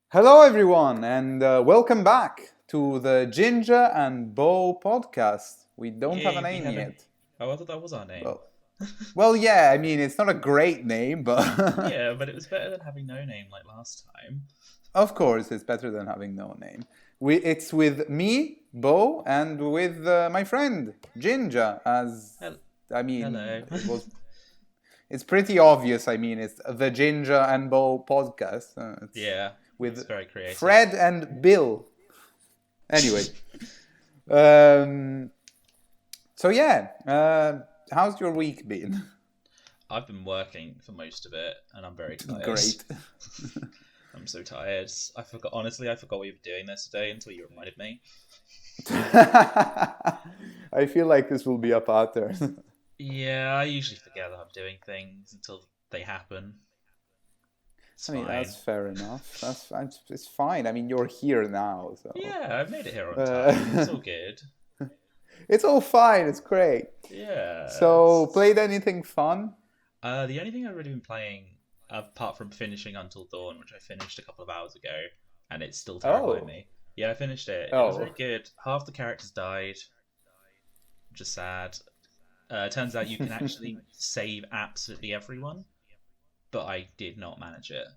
Hello, everyone, and welcome back to the Ginja and Bo Podcast. We don't have a Yay, we name have a. yet. Oh, I thought that was our name. Well, yeah. I mean, it's not a great name, but Yeah, but it was better than having no name like last time. of course, it's better than having no name. It's with me, Bo, and with my friend Ginja. As Hel- I mean, Hello. it's pretty obvious. I mean, it's the Ginja and Bo Podcast. It's Yeah, it's with very creative. Fred and Bill. Anyway. Um, so yeah, how's your week been? I've been working for most of it, and I'm very tired. Great. I'm so tired. Honestly, I forgot we were doing this today until you reminded me. I feel like this will be a pattern. Yeah, I usually forget that I'm doing things until they happen. It's I mean, fine. that's fair enough. It's fine. I mean, you're here now, so Yeah, I've made it here on uh, time. It's all good. it's all fine. It's great. Yeah. So, played anything fun? The only thing I've really been playing, apart from finishing Until Dawn, which I finished a couple of hours ago, and it's still terrifying Oh, me. Yeah, I finished it. It was oh, very good. Half the characters died, which is sad. Turns out you can actually save absolutely everyone, but I did not manage it.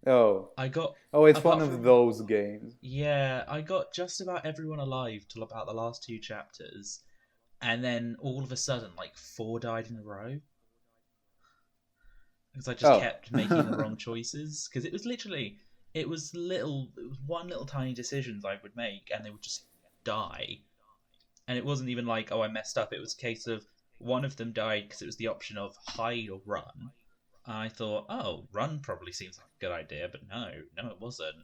oh, I got, oh! It's one apart of from, those games. yeah, I got just about everyone alive till about the last two chapters, and then all of a sudden, like, four died in a row. Because I just Oh, kept making the wrong choices. Because it was literally, it was one little tiny decisions I would make, and they would just die. And it wasn't even like, oh, I messed up. It was a case of one of them died because it was the option of hide or run. I thought, oh, run probably seems like a good idea, but no, it wasn't.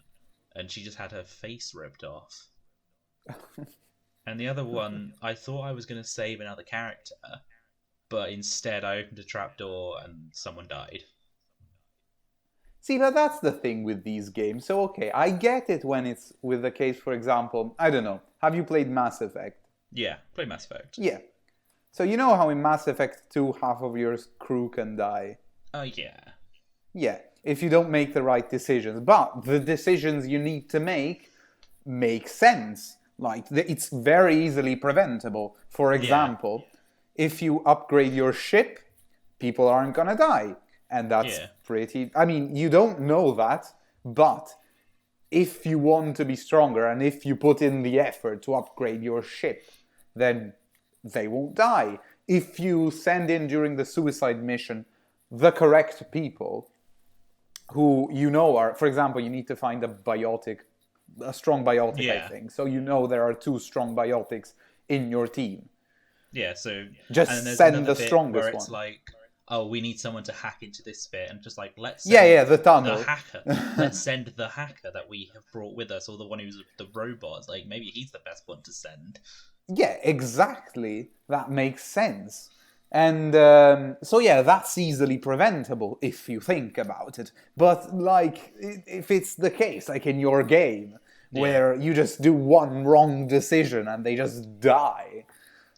And she just had her face ripped off. And the other one, I thought I was going to save another character, but instead I opened a trapdoor and someone died. see, but that's the thing with these games. So, okay, I get it when it's with the case, for example, I don't know. Have you played Mass Effect? Yeah, play Mass Effect. Yeah. So you know how in Mass Effect 2 half of your crew can die? Oh, yeah. Yeah, if you don't make the right decisions. But the decisions you need to make sense. Like, it's very easily preventable. For Yeah, example, if you upgrade your ship, people aren't gonna die. And that's yeah, pretty... I mean, you don't know that, but if you want to be stronger and if you put in the effort to upgrade your ship, then they won't die. If you send in during the suicide mission the correct people who you know are, for example, you need to find a strong biotic, I yeah, think. So you know there are two strong biotics in your team. yeah. So, and then Just there's send another the bit where strongest it's one. like, oh, we need someone to hack into this bit, and just like, let's Yeah, send yeah, the the tunnel. hacker. Let's send the hacker that we have brought with us, or the one who's the robot. Like, maybe he's the best one to send. Yeah, exactly. That makes sense. And so, yeah, that's easily preventable if you think about it. But, like, if it's the case, like in your game, Yeah, where you just do one wrong decision and they just die,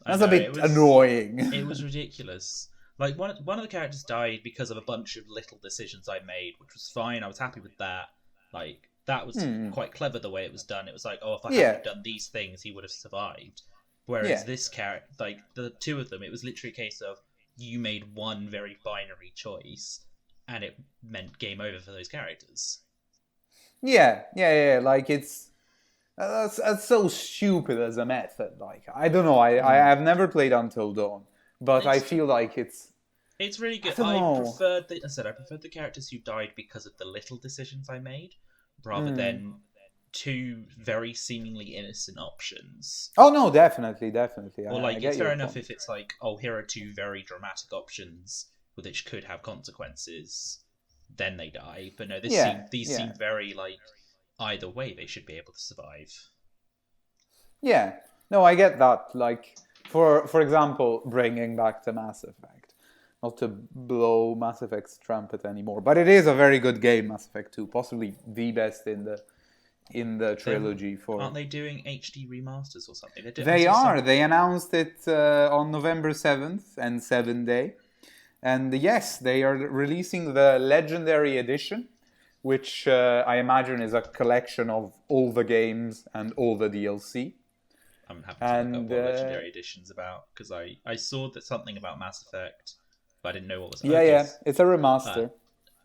I that's a know bit annoying. it was ridiculous. Like one of the characters died because of a bunch of little decisions I made, which was fine. I was happy with that. Like that was quite clever the way it was done. It was like, oh, if I Yeah, hadn't done these things, he would have survived. Whereas yeah. this character, like the two of them, it was literally a case of you made one very binary choice, and it meant game over for those characters. Yeah. Like, that's so stupid as a method. Like, I don't know. I Mm. have never played Until Dawn, but I It's feel like it's really I good. don't know. I preferred the characters who died because of the little decisions I made, rather than two very seemingly innocent options. Oh no, definitely. Or I like, it's get fair your enough point. if it's like, oh, here are two very dramatic options which could have consequences, then they die. But no, these Yeah, seem very like either way they should be able to survive. yeah. No, I get that. Like, for example, bringing back to Mass Effect, not to blow Mass Effect's trumpet anymore, but it is a very good game, Mass Effect 2, possibly the best in the They're trilogy. For Aren't they doing HD remasters or something? I they saw are. some. They announced it on November 7th and 7 Day, and yes, they are releasing the Legendary Edition, which I imagine is a collection of all the games and all the DLC. I'm happy to look up what Legendary Edition's about, because I saw that something about Mass Effect, but I didn't know what was. Yeah, it's a remaster.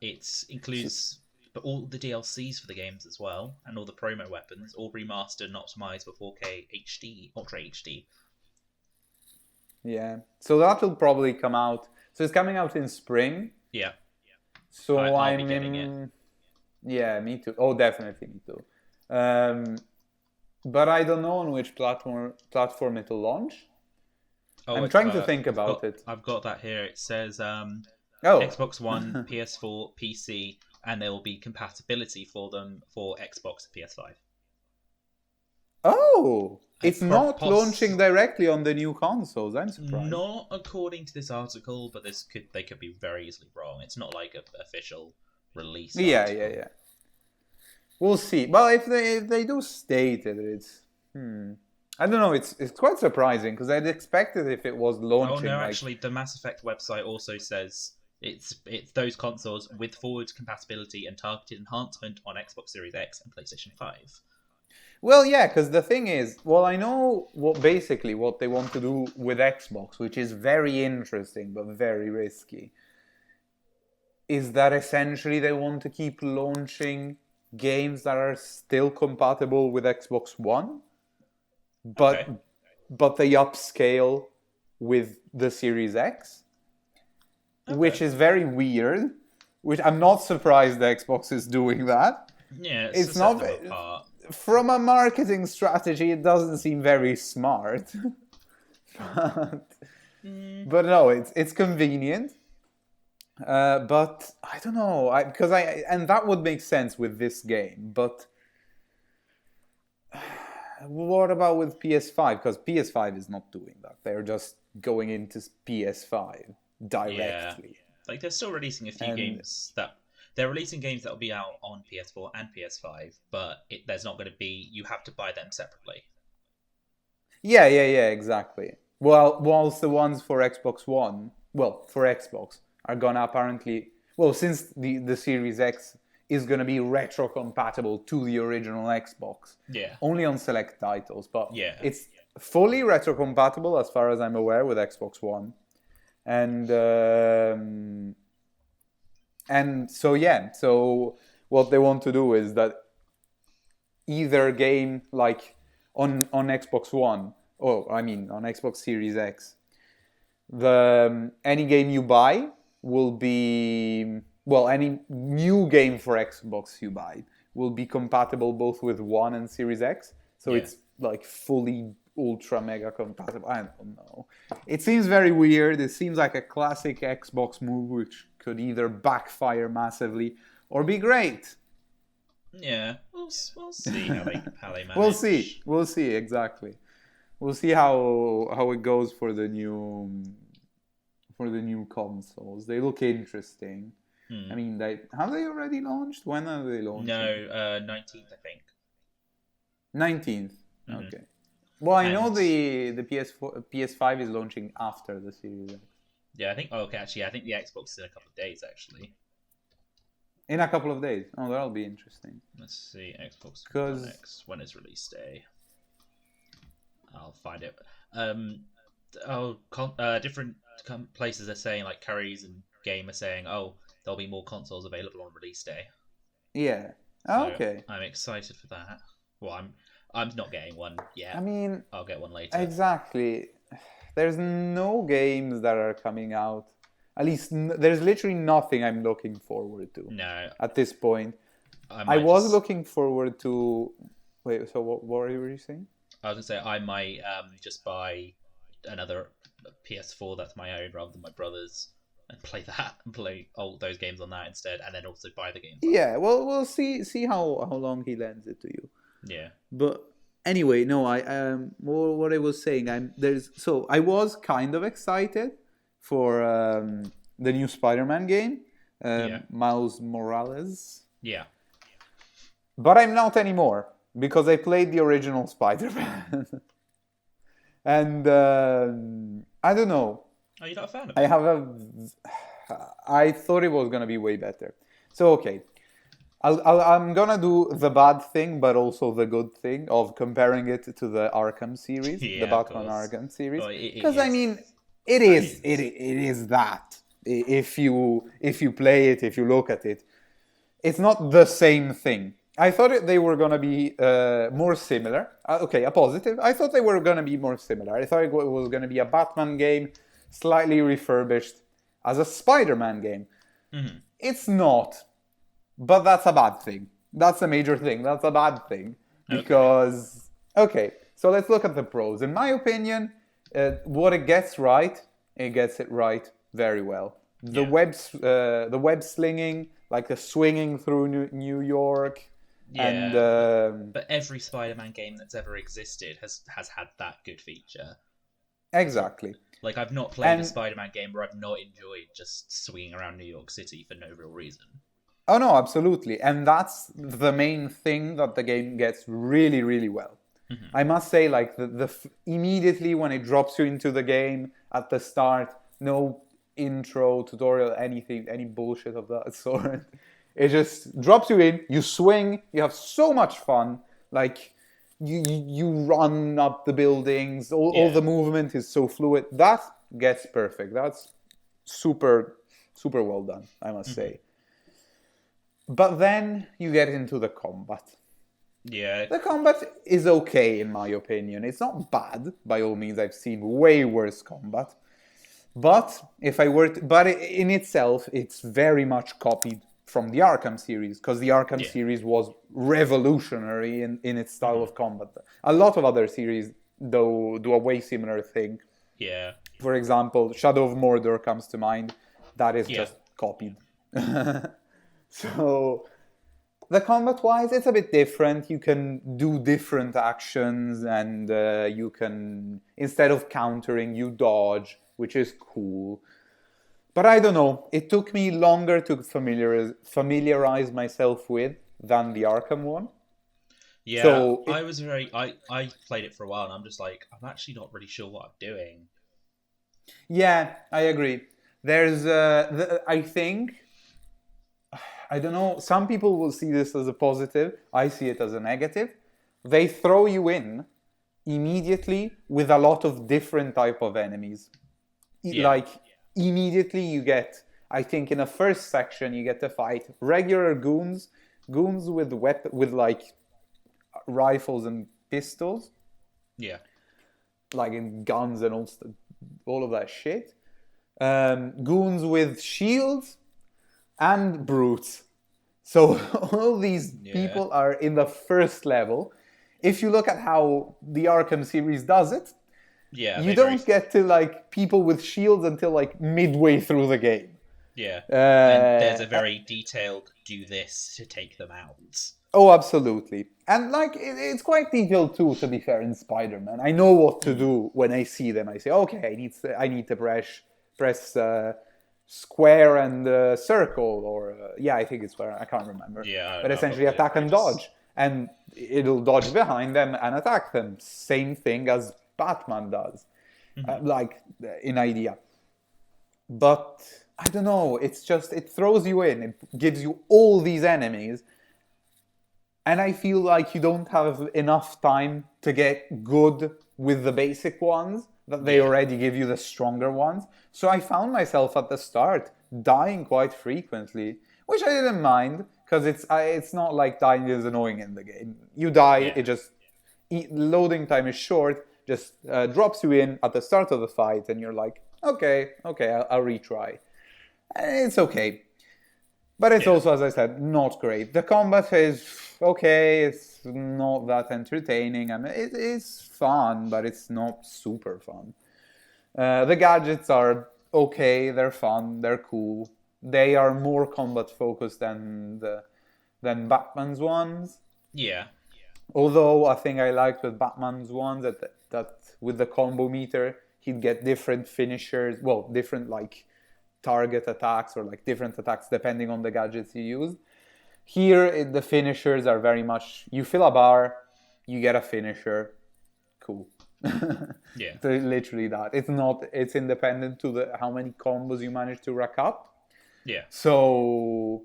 It includes all the DLCs for the games as well, and all the promo weapons, all remastered and optimized for 4K HD, Ultra HD. Yeah, so that will probably come out. So it's coming out in spring. Yeah. So I'll be getting it. Yeah, me too. Oh, definitely me too. But I don't know on which platform it'll launch. I'm trying to think about it. I've got that here. It says Xbox One, PS4, PC, and there will be compatibility for them for Xbox and PS5. Oh, it's not launching directly on the new consoles. I'm surprised. Not according to this article, but they could be very easily wrong. It's not like an official release. Yeah. We'll see. Well, if they do state it, it's I don't know. It's quite surprising because I'd expected if it was launching. Oh no, actually, the Mass Effect website also says it's those consoles with forward compatibility and targeted enhancement on Xbox Series X and PlayStation 5. Well, yeah, because the thing is, I know what they want to do with Xbox, which is very interesting but very risky, is that essentially they want to keep launching games that are still compatible with Xbox One, but they upscale with the Series X, which is very weird. Which I'm not surprised the Xbox is doing that. Yeah, it's not. From a marketing strategy, it doesn't seem very smart. But no, it's convenient. But I don't know, and that would make sense with this game. But what about with PS5? Because PS5 is not doing that. They're just going into PS5 directly. Yeah. Like they're still releasing a few games that. They're releasing games that will be out on PS4 and PS5, but there's not going to be. You have to buy them separately. Yeah, exactly. Well, whilst the ones for Xbox One, for Xbox, are gonna apparently. Well, since the Series X is gonna be retro compatible to the original Xbox. Yeah. Only on select titles, but it's fully retro compatible as far as I'm aware with Xbox One, And so what they want to do is that either game like on Xbox One, on Xbox Series X, any game you buy will be, any new game for Xbox you buy will be compatible both with One and Series X. So it's like fully ultra mega compatible. I don't know. It seems very weird. It seems like a classic Xbox move, which could either backfire massively or be great. Yeah, we'll see how they manage. We'll see exactly. We'll see how it goes for the new consoles. They look interesting. I mean, have they already launched? When are they launching? No, 19th, I think. 19th. Mm-hmm. Okay. Well, I know the PS5 is launching after the Series X. Yeah, I think. Oh, okay, actually, I think the Xbox is in a couple of days. Actually, in a couple of days. Oh, that'll be interesting. Let's see, Xbox One X. When is release day? I'll find it. Different places are saying, like Currys and Game are saying, there'll be more consoles available on release day. Yeah. Oh, okay. I'm excited for that. Well, I'm not getting one yet. I mean, I'll get one later. Exactly. There's no games that are coming out. At least there's literally nothing I'm looking forward to. No. At this point, I was looking forward to. Wait. So what were you saying? I was gonna say I might just buy another PS4 that's my own rather than my brother's, and play that and play all those games on that instead, and then also buy the games. Yeah. Well, we'll see how long he lends it to you. Yeah. But anyway, no, what I was saying, I was kind of excited for the new Spider-Man game, Miles Morales. Yeah. But I'm not anymore because I played the original Spider-Man. And I don't know. Oh, you're not a fan of it? I thought it was going to be way better. So, okay. I'm gonna do the bad thing, but also the good thing of comparing it to the Arkham series, the Yeah, of Batman course. Arkham series, Oh, it because I mean, is. it That is it is. it is that. If you play it, if you look at it, it's not the same thing. I thought they were gonna be more similar. Okay, a positive. I thought they were gonna be more similar. I thought it was gonna be a Batman game, slightly refurbished as a Spider-Man game. Mhm. It's not, but that's a bad thing. That's a major thing. That's a bad thing Okay. because okay. So let's look at the pros. In my opinion, what it gets right, it gets it right very well. Yeah. The web slinging, like the swinging through New York, and Yeah. But every Spider-Man game that's ever existed has had that good feature as well. exactly. Like I've not played a And Spider-Man game where I've not enjoyed just swinging around New York City for no real reason. oh no, absolutely. And that's the main thing that the game gets really, really well. Hmm. I must say, like immediately when it drops you into the game at the start, no intro, tutorial, anything, any bullshit of that sort. It just drops you in. You swing. You have so much fun. Like you run up the buildings. All Yeah. the movement is so fluid. That gets perfect. That's super super well done, I must Hmm. say. But then you get into the combat. Yeah. The combat is okay in my opinion. It's not bad by all means. I've seen way worse combat. But if I were to, but in itself, it's very much copied from the Arkham series because the Arkham Yeah. series was revolutionary in its style Hmm. of combat. A lot of other series though do a way similar thing. Yeah. For example, Shadow of Mordor comes to mind. That is Yeah. just copied. So the combat wise, it's a bit different. You can do different actions, and you can, instead of countering, you dodge, which is cool. But I don't know. It took me longer to familiarize myself with than the Arkham one. Yeah. So I was very. I played it for a while, and I'm just like, I'm actually not really sure what I'm doing. yeah, I agree. I think, I don't know. Some people will see this as a positive. I see it as a negative. They throw you in immediately with a lot of different type of enemies. Yeah. Like immediately you get, I think in the first section you get to fight regular goons with with like rifles and pistols, Yeah. like in guns and all of that shit. Goons with shields and brutes. So all these Yeah. people are in the first level. If you look at how the Arkham series does it, Yeah. you They very. don't get to like people with shields until like midway through the game. Yeah. And there's a Uh, very detailed do this to take them out. oh, absolutely. And like it's quite detailed too. To be fair, in Spider-Man, I know what to Mm. do when I see them. I say, okay, I need to press square and circle, or yeah, I think it's square. I can't remember. Yeah. But I've essentially, got attack I and just. dodge, and it'll dodge behind them and attack them. Same thing as Batman does, Mhm. like in idea. But I don't know. It's just it throws you in. It gives you all these enemies, and I feel like you don't have enough time to get good with the basic ones, that they Yeah. already give you the stronger ones. So I found myself at the start dying quite frequently, which I didn't mind because it's not like dying is annoying in the game. You die, Yeah. it just loading time is short, just drops you in at the start of the fight, and you're like, okay, okay, I'll retry. And it's okay. But it's Yeah. also, as I said, not great. The combat is okay. It's not that entertaining. I mean, it is fun, but it's not super fun. The gadgets are okay. They're fun. They're cool. They are more combat focused than Batman's ones. Yeah. Although a thing I liked with Batman's ones that with the combo meter, he'd get different finishers. Well, different like target attacks or like different attacks depending on the gadgets you use. Here, the finishers are very much you fill a bar, you get a finisher. Cool. Yeah. Literally that. It's not. It's independent to the how many combos you manage to rack up. Yeah. So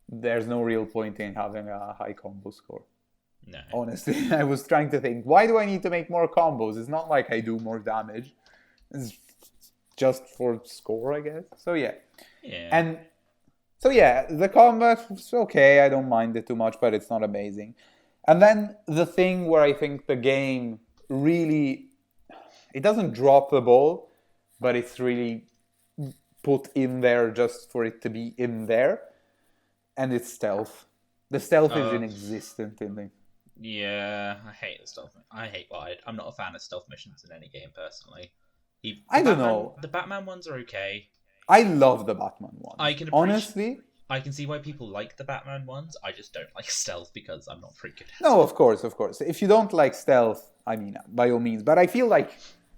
there's no real point in having a high combo score. No. Honestly, I was trying to think, why do I need to make more combos? It's not like I do more damage. It's just for score, I guess. So yeah. And so yeah, the combat was okay. I don't mind it too much, but it's not amazing. And then the thing where I think the game really, it doesn't drop the ball, but it's really put in there just for it to be in there. And it's stealth. The stealth is inexistent in the... Yeah, I hate the stealth. I'm not a fan of stealth missions in any game, personally. I don't know. The Batman ones are okay. I love the Batman ones. Honestly, I can see why people like the Batman ones. I just don't like stealth because I'm not very good at it. No, of course. If you don't like stealth, I mean, by all means. But I feel like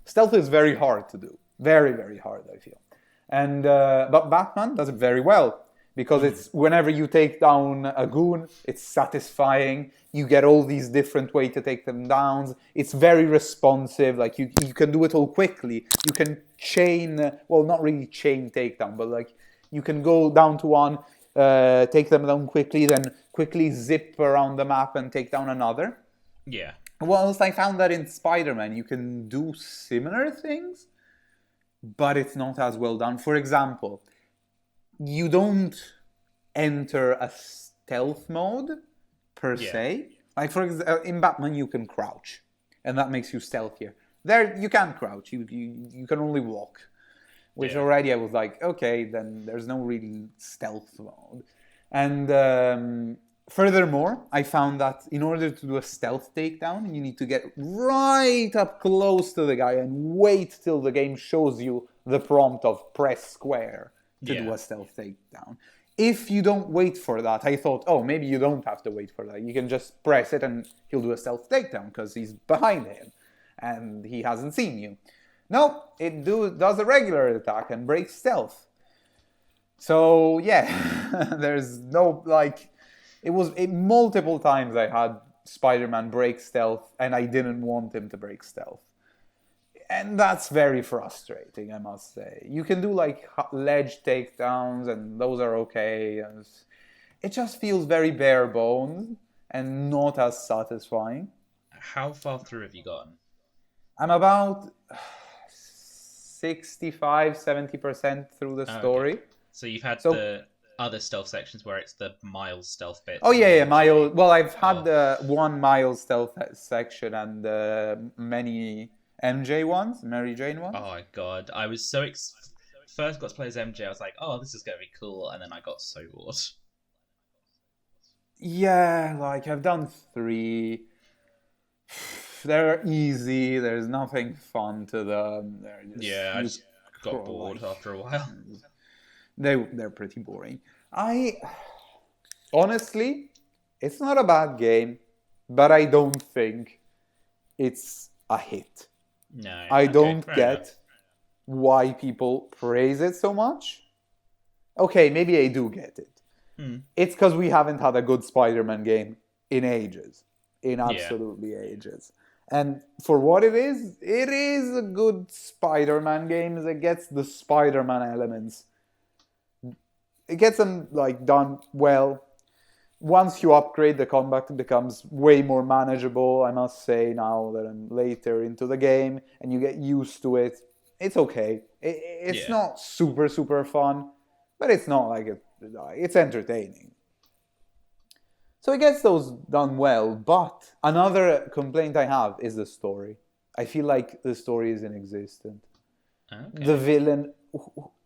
stealth is very hard to do. Very, very hard, I feel. And but Batman does it very well. Because it's whenever you take down a goon, it's satisfying. You get all these different ways to take them down. It's very responsive. Like you can do it all quickly. You can chain, well, not really chain takedown, but like you can go down to one, take them down quickly, then quickly zip around the map and take down another. Yeah. Well, I found that in Spider-Man, you can do similar things, but it's not as well done. For example, you don't enter a stealth mode per se. Like for example, in Batman you can crouch, and that makes you stealthier. There you can't crouch. You can only walk, which already I was like, okay, then there's no really stealth mode. And furthermore, I found that in order to do a stealth takedown, you need to get right up close to the guy and wait till the game shows you the prompt of press square to do a stealth takedown. If you don't wait for that, I thought, oh, maybe you don't have to wait for that. You can just press it and he'll do a stealth takedown because he's behind him and he hasn't seen you. No, it does a regular attack and breaks stealth. So yeah, there's no multiple times I had Spider-Man break stealth and I didn't want him to break stealth. And that's very frustrating, I must say. You can do like ledge takedowns, and those are okay. It just feels very bare bones and not as satisfying. How far through have you gotten? I'm about 65-70% through the story. Okay. So you've had the other stealth sections where it's the Miles stealth bit. Oh yeah, Miles. Well, I've had the one Miles stealth section and many MJ ones, Mary Jane ones. Oh my god, I was so first got to play as MJ. I was like, oh, this is gonna be cool, and then I got so bored. Yeah, like I've done 3. They're easy. There's nothing fun to them. I just got bored after a while. They're pretty boring. Honestly, it's not a bad game, but I don't think it's a hit. No, I don't get why people praise it so much. Okay, maybe I do get it. It's because we haven't had a good Spider-Man game in ages. In absolutely ages. And for what it is a good Spider-Man game. It gets the Spider-Man elements. It gets them like done well. Once you upgrade, the combat becomes way more manageable, I must say, now that I'm later into the game, and you get used to it. It's okay. It's not super, super fun, but it's not like it's entertaining. So it gets those done well, but another complaint I have is the story. I feel like the story is inexistent. Okay. The villain,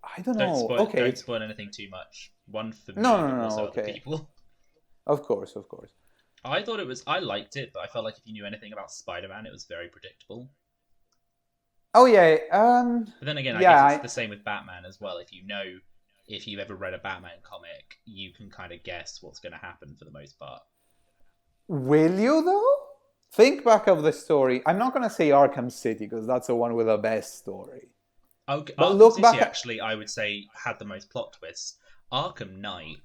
I don't know. Don't spoil anything too much. One for me, but also other people. Of course. I liked it, but I felt like if you knew anything about Spider-Man, it was very predictable. Oh yeah. But then again, I guess it's the same with Batman as well. If you've ever read a Batman comic, you can kind of guess what's going to happen for the most part. Will you though? Think back of the story. I'm not going to say Arkham City because that's the one with the best story. Okay, but Arkham City actually, I would say, had the most plot twists. Arkham Knight.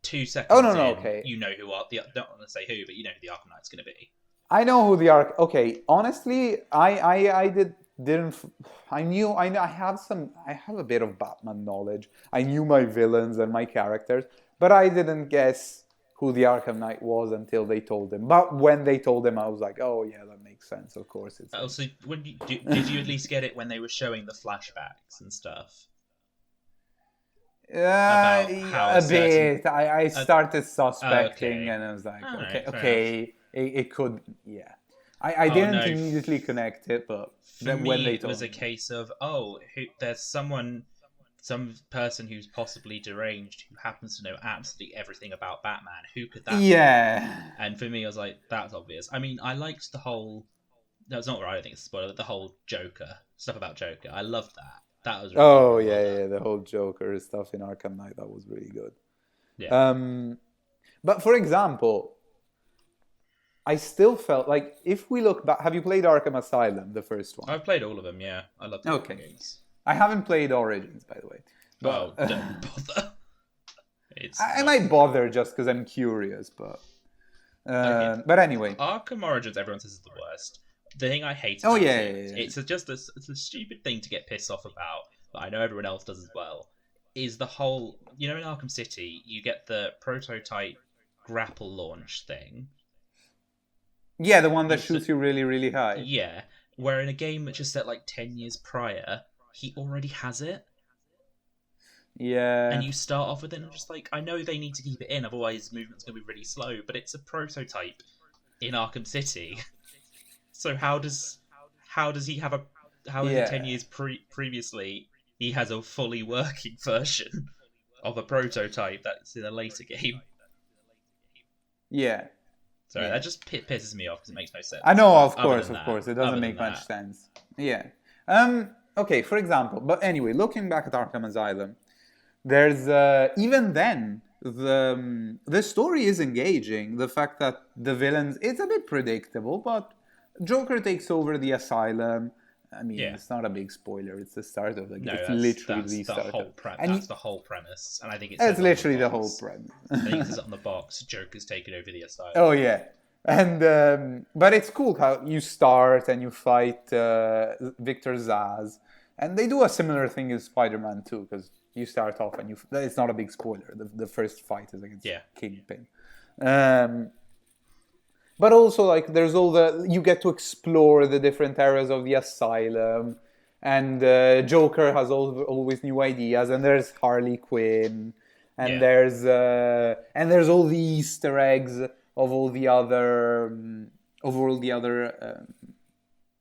2 seconds okay. You know who I don't want to say who, but you know who the Arkham Knight's going to be. I know who the Okay, honestly, I knew I have a bit of Batman knowledge. I knew my villains and my characters, But I didn't guess who the Arkham Knight was until they told him. But when they told him, I was like, oh yeah, that makes sense. Of course it's him. So did you at least get it when they were showing the flashbacks and stuff? About how a bit. I started suspecting, and I was like, okay, it could, yeah. I didn't immediately connect it, but for me, when they it told was a case of, there's some person who's possibly deranged who happens to know absolutely everything about Batman. Who could that be? And for me, I was like, that's obvious. I mean, I liked the whole... No, it's not right, I don't think it's a spoiler, but the whole Joker, stuff about Joker. I loved that. That was really yeah, the whole Joker stuff in Arkham Knight, that was really good. Yeah. But for example, I still felt like, if we look back, have you played Arkham Asylum, the first one? I've played all of them, yeah. I love the games. I haven't played Origins, by the way. But, don't bother. I might bother just because I'm curious, but... But anyway. Arkham Origins, everyone says is the worst. The thing I hate about it, it's a stupid thing to get pissed off about, but I know everyone else does as well, is the whole... You know, in Arkham City, you get the prototype grapple launch thing. Yeah, the one that shoots you really, really high. Yeah, where in a game which is set like 10 years prior, he already has it. Yeah. And you start off with it and just like, I know they need to keep it in, otherwise movement's going to be really slow, but it's a prototype in Arkham City. So how does he have in 10 years previously he has a fully working version of a prototype that's in a later game? Yeah. So that just pisses me off because it makes no sense. I know, of course, it doesn't make much sense. Yeah. Okay, for example, but anyway, looking back at Arkham Asylum, there's even then the story is engaging. The fact that the villains, it's a bit predictable, but Joker takes over the asylum. I mean, it's not a big spoiler. It's the start of the game. It's literally the start. That's the whole premise, and I think it's literally the whole premise. I think it says on the box, Joker's taken over the asylum. Oh yeah, and but it's cool how you start and you fight Victor Zsasz, and they do a similar thing in Spider-Man too, because you start off and it's not a big spoiler. The first fight is against Kingpin. But also, like, there's you get to explore the different areas of the asylum, and Joker has always new ideas, and there's Harley Quinn, and there's all the Easter eggs of all the other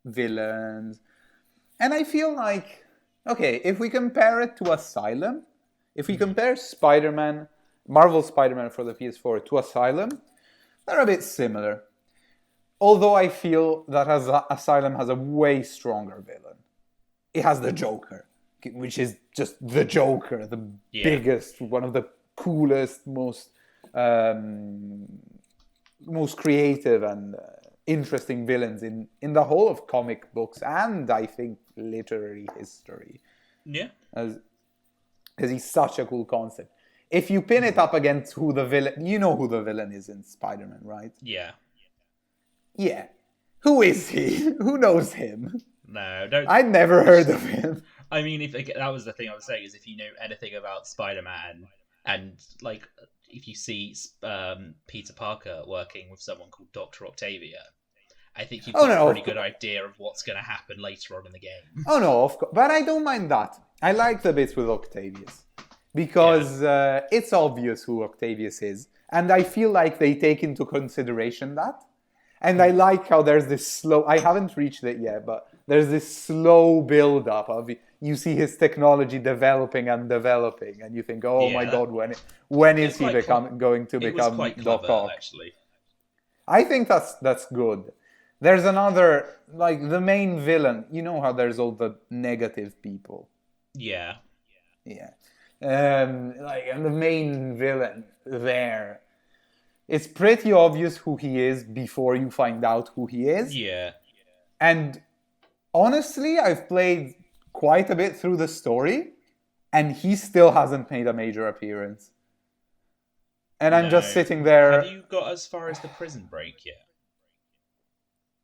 villains, and I feel like, okay, if we compare it to Asylum, if we compare Marvel Spider-Man for the PS4 to Asylum, they're a bit similar. Although I feel that Asylum has a way stronger villain. It has the Joker, which is just the Joker, the biggest, one of the coolest, most creative and interesting villains in the whole of comic books and, I think, literary history. Yeah. Because he's such a cool concept. If you pin it up against who the villain... You know who the villain is in Spider-Man, right? Yeah. Yeah. Who is he? Who knows him? No, don't... I'd never heard of him. I mean, that was the thing I was saying, is if you know anything about Spider-Man, and, like, if you see Peter Parker working with someone called Dr. Octavia, I think you've got a pretty good idea of what's going to happen later on in the game. Oh, no, of course. But I don't mind that. I like the bits with Octavius. Because it's obvious who Octavius is. And I feel like they take into consideration that. And I like how there's this slow... I haven't reached it yet, but there's this slow build-up of... You see his technology developing, and you think, oh my god, when is he going to become Doc Ock? Actually. I think that's good. There's another... Like, the main villain... You know how there's all the negative people? Yeah. Yeah. And the main villain there, it's pretty obvious who he is before you find out who he is. Yeah. And honestly, I've played quite a bit through the story, and he still hasn't made a major appearance. And I'm just sitting there... Have you got as far as the prison break yet?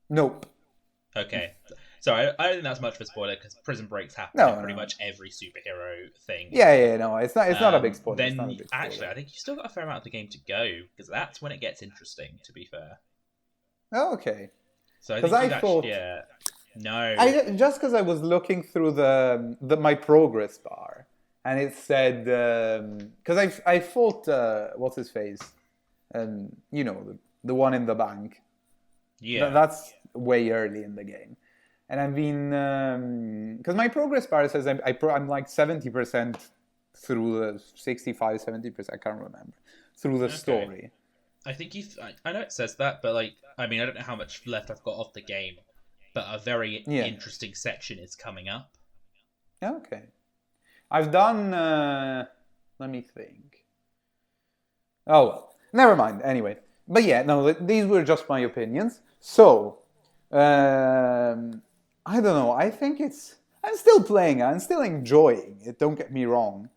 Nope. Okay. I don't think that's much of a spoiler because Prison Break's happened No, in pretty no. much every superhero thing. Yeah, no, it's not a big spoiler. It's not a Then big spoiler. actually, I think you've still got a fair amount of the game to go because that's when it gets interesting. To be fair. Oh, okay. So I 'Cause think I you've thought- actually, no. Just because I was looking through the my progress bar, and it said because I fought what's his face, you know, the one in the bank. Yeah. That's way early in the game, and I've been because my progress bar says I'm like 70% through the 65, 70%. I can't remember through the story. I think I know it says that, but like, I mean, I don't know how much left I've got of the game, but a very interesting section is coming up. Okay. I've done, let me think. Oh, well, never mind. Anyway. But yeah, no, these were just my opinions. So, I don't know. I think I'm still playing it. I'm still enjoying it. Don't get me wrong.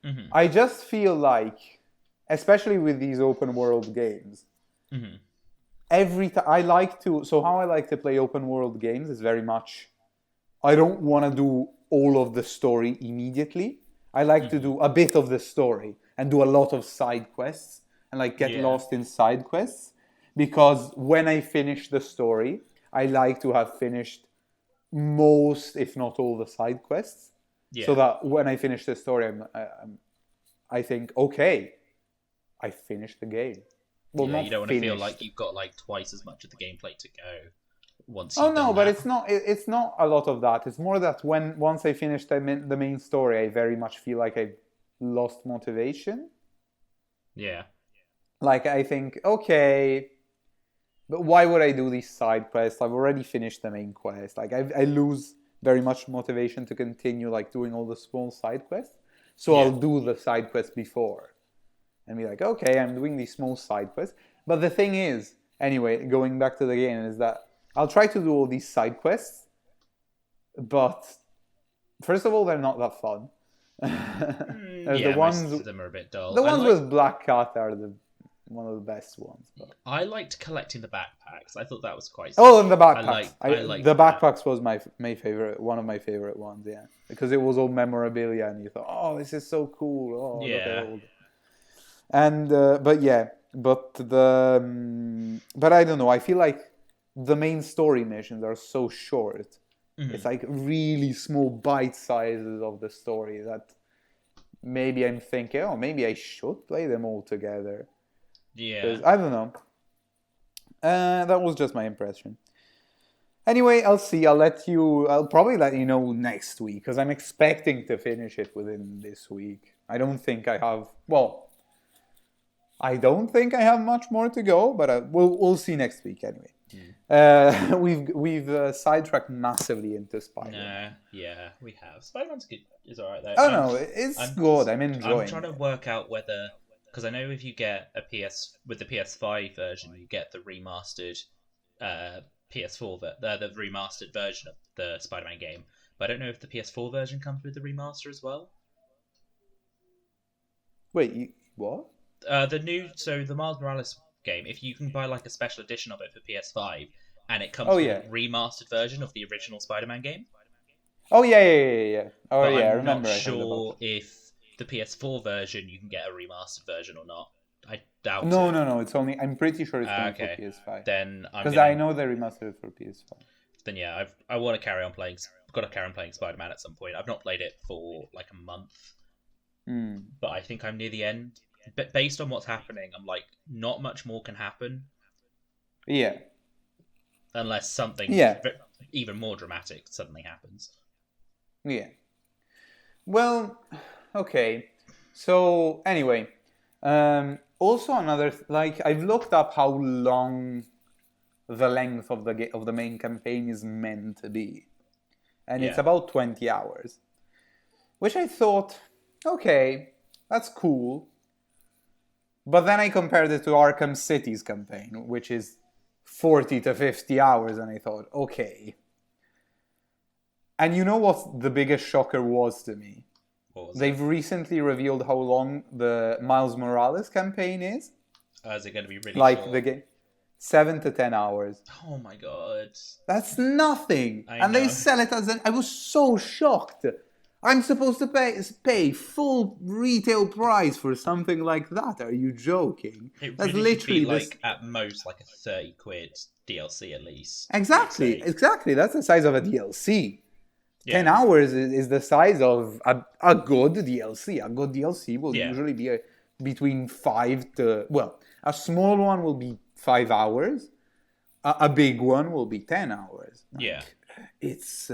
Mm-hmm. I just feel like, especially with these open world games, mm-hmm. every time how I like to play open world games is very much, I don't want to do all of the story immediately. I like to do a bit of the story and do a lot of side quests and like get lost in side quests, because when I finish the story, I like to have finished most, if not all, the side quests, so that when I finish the story, I think, okay, I finished the game. Well, you don't want to feel like you've got like twice as much of the gameplay to go. Once you've done but that. it's not a lot of that. It's more that once I finish the main story, I very much feel like I lost motivation. Yeah. Like, I think, okay, but why would I do these side quests? I've already finished the main quest. Like, I lose very much motivation to continue like doing all the small side quests. So I'll do the side quests before and be like, okay, I'm doing these small side quests. But the thing is, anyway, going back to the game, is that I'll try to do all these side quests, but first of all, they're not that fun. Most of them are a bit dull. The ones with Black Cat are one of the best ones. But I liked collecting the backpacks. I thought that was quite. Oh, and the backpacks. I liked the backpacks was my favorite, one of my favorite ones. Yeah, because it was all memorabilia, and you thought, oh, this is so cool. Oh, look at all. And but I don't know. I feel like the main story missions are so short. Mm-hmm. It's like really small bite sizes of the story that maybe I'm thinking, oh, maybe I should play them all together. Yeah. I don't know. That was just my impression. Anyway, I'll see. I'll probably let you know next week, because I'm expecting to finish it within this week. I don't think I have much more to go, but we'll see next week anyway. We've sidetracked massively into Spider-Man. We have. Spider-Man's good. It's alright though. Oh, it's good. I'm enjoying. I'm trying to work out whether, because I know if you get the PS5 version, you get the remastered PS4, the remastered version of the Spider-Man game. But I don't know if the PS4 version comes with the remaster as well. Wait, what? The Miles Morales game, if you can buy like a special edition of it for PS5, and it comes with a remastered version of the original Spider-Man game. Oh yeah. Oh yeah, I remember. I'm not sure if the PS4 version you can get a remastered version or not. I doubt. No. It's only. I'm pretty sure it's only for PS5. Then because I know they remastered it for PS5. Then I want to carry on playing. Got to carry on playing Spider-Man at some point. I've not played it for like a month, but I think I'm near the end. But based on what's happening, I'm like, not much more can happen. Yeah. Unless something even more dramatic suddenly happens. Yeah. Well, okay. So, anyway. Also another... I've looked up how long the length of the main campaign is meant to be. And it's about 20 hours. Which I thought, okay, that's cool. But then I compared it to Arkham City's campaign, which is 40 to 50 hours, and I thought, okay. And you know what the biggest shocker was to me? They've recently revealed how long the Miles Morales campaign is. Is it going to be really short? The game? 7 to 10 hours. Oh my god. That's nothing. I And they know. sell it as I was so shocked. I'm supposed to pay full retail price for something like that. Are you joking? It That's really should be literally this. like at most like a 30 quid DLC at least. Exactly, I'd say. exactly. That's the size of a DLC. 10 Yeah. hours is the size of a good DLC. A good DLC will Yeah. usually be between 5 to, well, a small one will be 5 hours. A big one will be 10 hours. Yeah. It's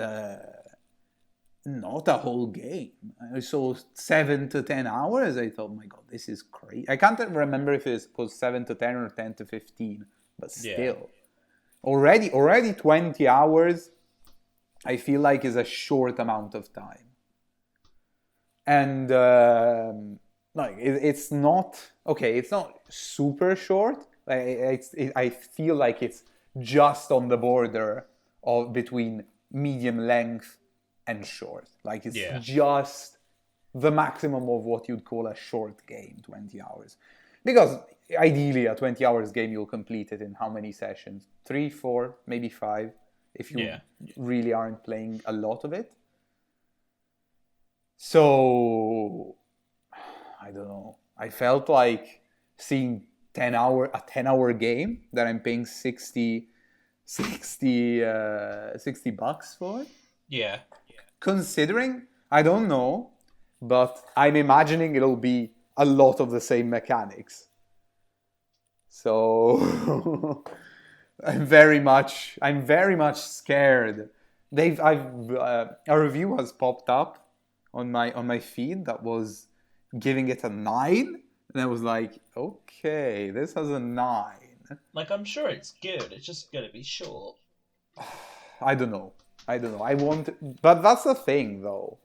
not a whole game. I saw 7 to 10 hours. I thought, my God, this is crazy. I can't remember if it was 7 to 10 or 10 to 15, but still. Yeah. Already 20 hours, I feel like is a short amount of time. And it's not, okay, it's not super short. I feel like it's just on the border of between medium length and short. Like it's just the maximum of what you'd call a short game, 20 hours. Because ideally a 20 hours game you'll complete it in how many sessions? 3, 4, maybe 5, if you really aren't playing a lot of it. So I don't know. I felt like seeing a 10-hour game that I'm paying 60 bucks for. Yeah. Considering, I don't know, but I'm imagining it'll be a lot of the same mechanics. So I'm very much scared. A review has popped up on my feed that was giving it a 9, and I was like, okay, this has a 9. Like, I'm sure it's good. It's just gonna be short. I don't know. But that's the thing, though.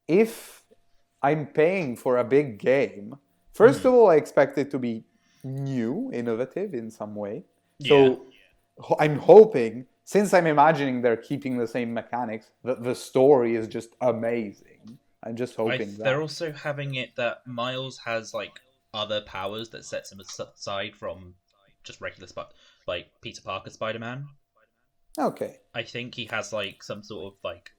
If I'm paying for a big game, first of all, I expect it to be new, innovative in some way. So I'm hoping, since I'm imagining they're keeping the same mechanics, that the story is just amazing. I'm just hoping that. They're also having it that Miles has like other powers that sets him aside from just regular like Peter Parker Spider-Man. Okay. I think he has like some sort of like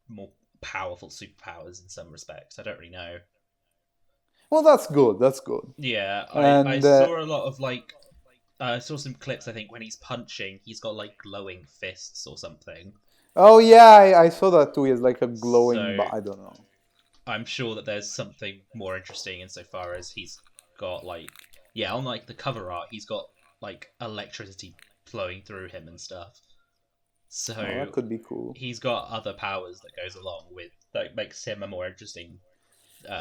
more powerful superpowers in some respects. I don't really know. Well, that's good. That's good. Yeah, I saw a lot of like I saw some clips. I think when he's punching, he's got like glowing fists or something. Oh yeah, I saw that too. He has like a glowing, but I don't know. I'm sure that there's something more interesting insofar as he's got like on like the cover art, he's got like electricity flowing through him and stuff. So that could be cool. He's got other powers that goes along with that makes him a more interesting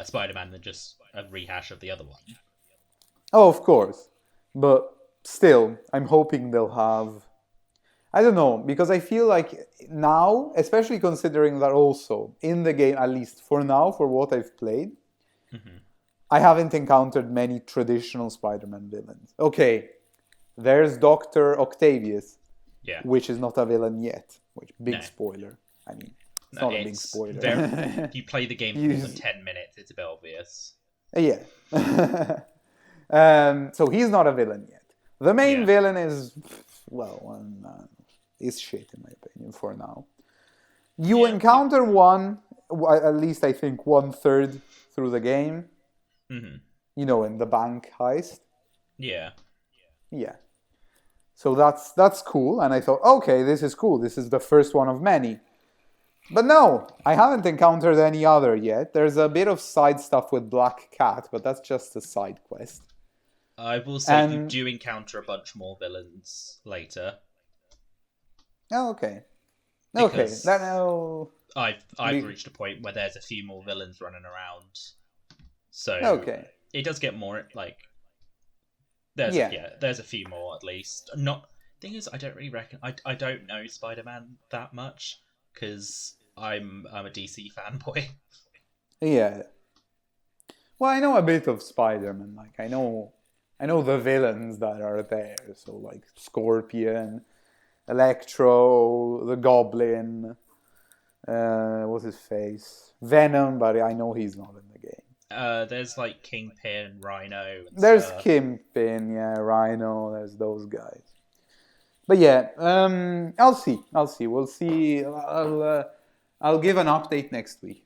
Spider-Man than just a rehash of the other one. Oh, of course, but still, I'm hoping they'll have. I don't know, because I feel like now, especially considering that also in the game, at least for now, for what I've played, I haven't encountered many traditional Spider-Man villains. Okay, there's Dr. Octavius, which is not a villain yet. Big spoiler. I mean, it's not a big spoiler. You play the game for more than 10 minutes, it's a bit obvious. Yeah. So he's not a villain yet. The main villain is, is shit in my opinion for now. You encounter one, at least I think 1/3 through the game. You know, in the bank heist. Yeah. So that's cool, and I thought, okay, this is cool. This is the first one of many. But no, I haven't encountered any other yet. There's a bit of side stuff with Black Cat, but that's just a side quest. I will say you do encounter a bunch more villains later. Oh, okay. Okay. I've reached a point where there's a few more villains running around. So it does get more like there's a few more at least. Thing is, I don't really reckon I don't know Spider-Man that much because I'm a DC fanboy. Yeah. Well, I know a bit of Spider-Man. Like I know the villains that are there. So like Scorpion, Electro, the Goblin. What's his face? Venom, but I know he's not in the game. There's like Kingpin, Rhino, and There's stuff. Kingpin, yeah, Rhino. There's those guys. But yeah, I'll see. We'll see. I'll give an update next week.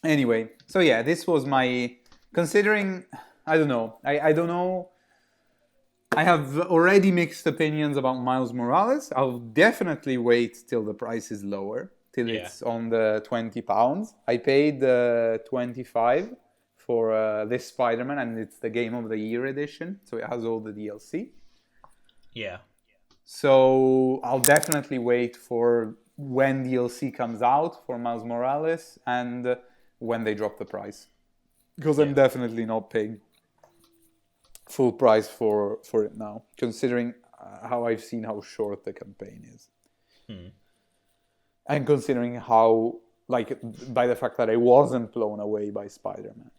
Anyway, so yeah, this was my considering. I don't know. I don't know. I have already mixed opinions about Miles Morales. I'll definitely wait till the price is lower, till it's on the £20. I paid 25 for this Spider-Man, and it's the Game of the Year edition, so it has all the DLC. Yeah. So I'll definitely wait for when DLC comes out for Miles Morales and when they drop the price, because I'm definitely not paying full price for it now, considering how I've seen how short the campaign is, and considering how, like, by the fact that I wasn't blown away by Spider-Man.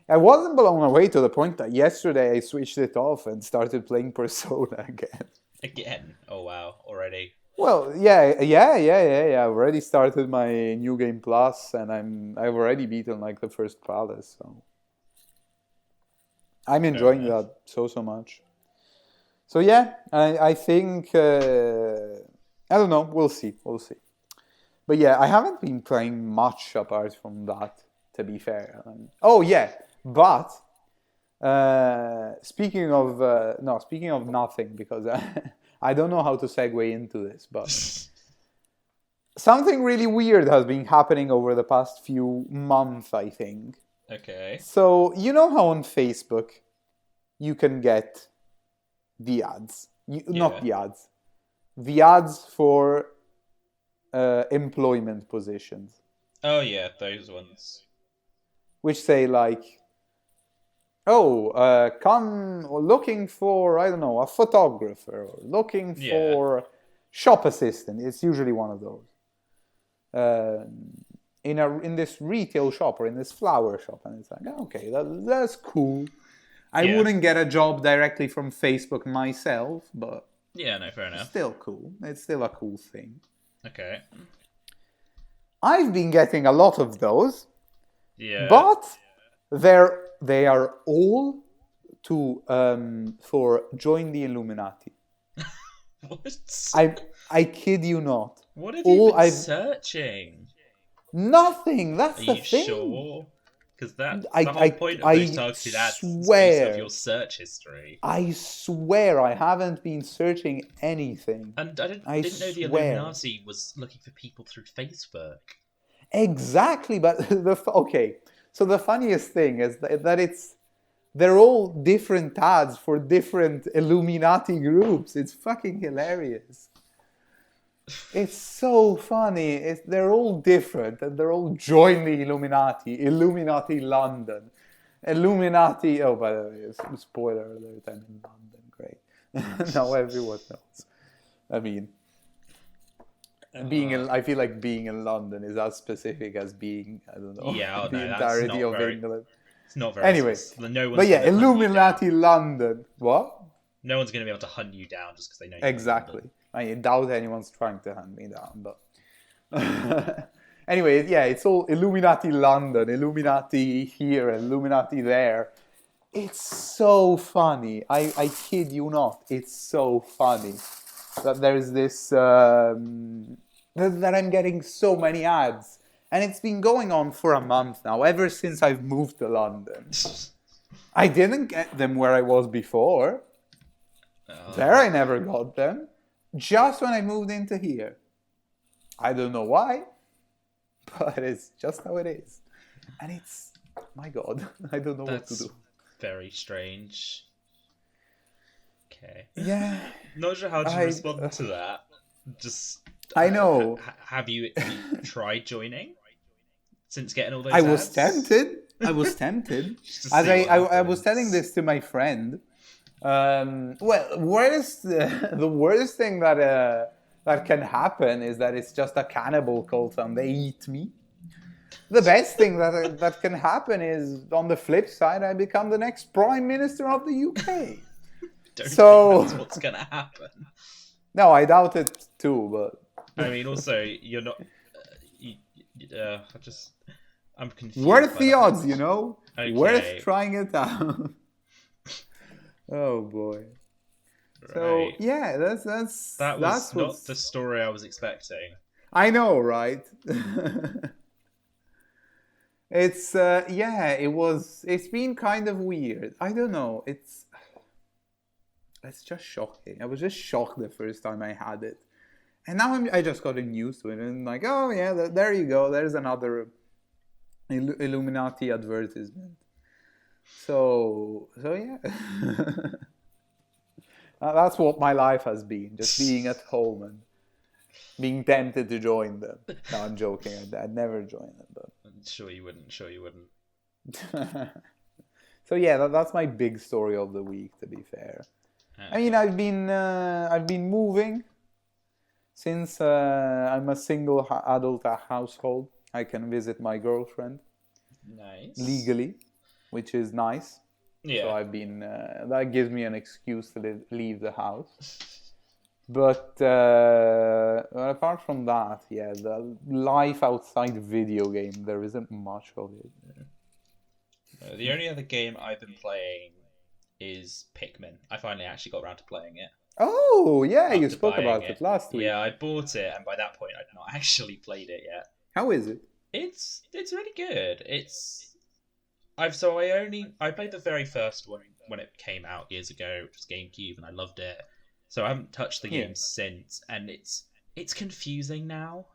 I wasn't blown away to the point that yesterday I switched it off and started playing Persona again. Again? Oh wow, already. Well, yeah. I've already started my New Game Plus, and I've already beaten like the first palace, so I'm enjoying that so much. So yeah, I think I don't know. We'll see. But yeah, I haven't been playing much apart from that, to be fair. But speaking of nothing, because I don't know how to segue into this, but something really weird has been happening over the past few months, I think. Okay. So, you know how on Facebook you can get the ads? Not the ads. The ads for employment positions. Oh yeah, those ones. Which say like, come looking for, I don't know, a photographer, or looking for shop assistant. It's usually one of those. In this retail shop or in this flower shop, and it's like, okay, that's cool. I wouldn't get a job directly from Facebook myself, but yeah, no, fair enough. Still cool. It's still a cool thing. Okay. I've been getting a lot of those. Yeah. But they are all for join the Illuminati. What? I kid you not. What have you been searching? Nothing. That's the thing. Are you sure? Because that's the whole point of those targeted ads. Swear, of your search history. I swear I haven't been searching anything. And I didn't know the Illuminati was looking for people through Facebook. Exactly, but okay. So the funniest thing is that they're all different ads for different Illuminati groups. It's fucking hilarious. It's so funny. They're all different, and they're all join the Illuminati. Illuminati London. Illuminati. Oh, by the way, spoiler alert, I'm in London. Great. Now everyone knows. I mean, I feel like being in London is as specific as being, I don't know, the entirety of England. It's not very. Anyway, but yeah, Illuminati London. What? No one's going to be able to hunt you down just because they know you. Exactly. I doubt anyone's trying to hunt me down, but anyway, yeah, it's all Illuminati London, Illuminati here, Illuminati there. It's so funny. I kid you not. It's so funny that there's this that I'm getting so many ads, and it's been going on for a month now, ever since I've moved to London. I didn't get them where I was before. There I never got them. Just when I moved into here. I don't know why, but it's just how it is. And it's, my God, I don't know what to do. Very strange. Okay. Yeah. Not sure how to respond to that. Just. I know. Have you tried joining? Since getting all those I ads? was tempted. As I was telling this to my friend. The worst thing that can happen is that it's just a cannibal cult and they eat me. The best thing that can happen is, on the flip side, I become the next Prime Minister of the UK. Don't think that's what's going to happen. No, I doubt it too, but... I mean, also, you're not... I'm confused. Worth by the whole- odds, you know? Okay. Worth trying it out. Oh boy. So Right. yeah, that's That was not what's... the story I was expecting. I know, right? It's yeah, it's been kind of weird. I don't know. It's just shocking. I was just shocked the first time I had it. And now I just got used to it and like, oh yeah, there you go. There's another Illuminati advertisement. So yeah. That's what my life has been, just being at home and being tempted to join them. No, I'm joking. I'd never join them, but Sure you wouldn't. so yeah, that's my big story of the week. To be fair, I mean, I've been moving since I'm a single adult household. I can visit my girlfriend Nice. legally, which is nice. Yeah. So I've been that gives me an excuse to leave the house. But apart from that, yeah, the life outside video game, there isn't much of it. The only other game I've been playing is Pikmin. I finally actually got around to playing it. Oh, yeah, you After spoke buying about it last week. Yeah, I bought it, and by that point, I'd not actually played it yet. How is it? It's really good. I played the very first one when it came out years ago, which was GameCube, and I loved it. So I haven't touched the game since, and it's confusing now.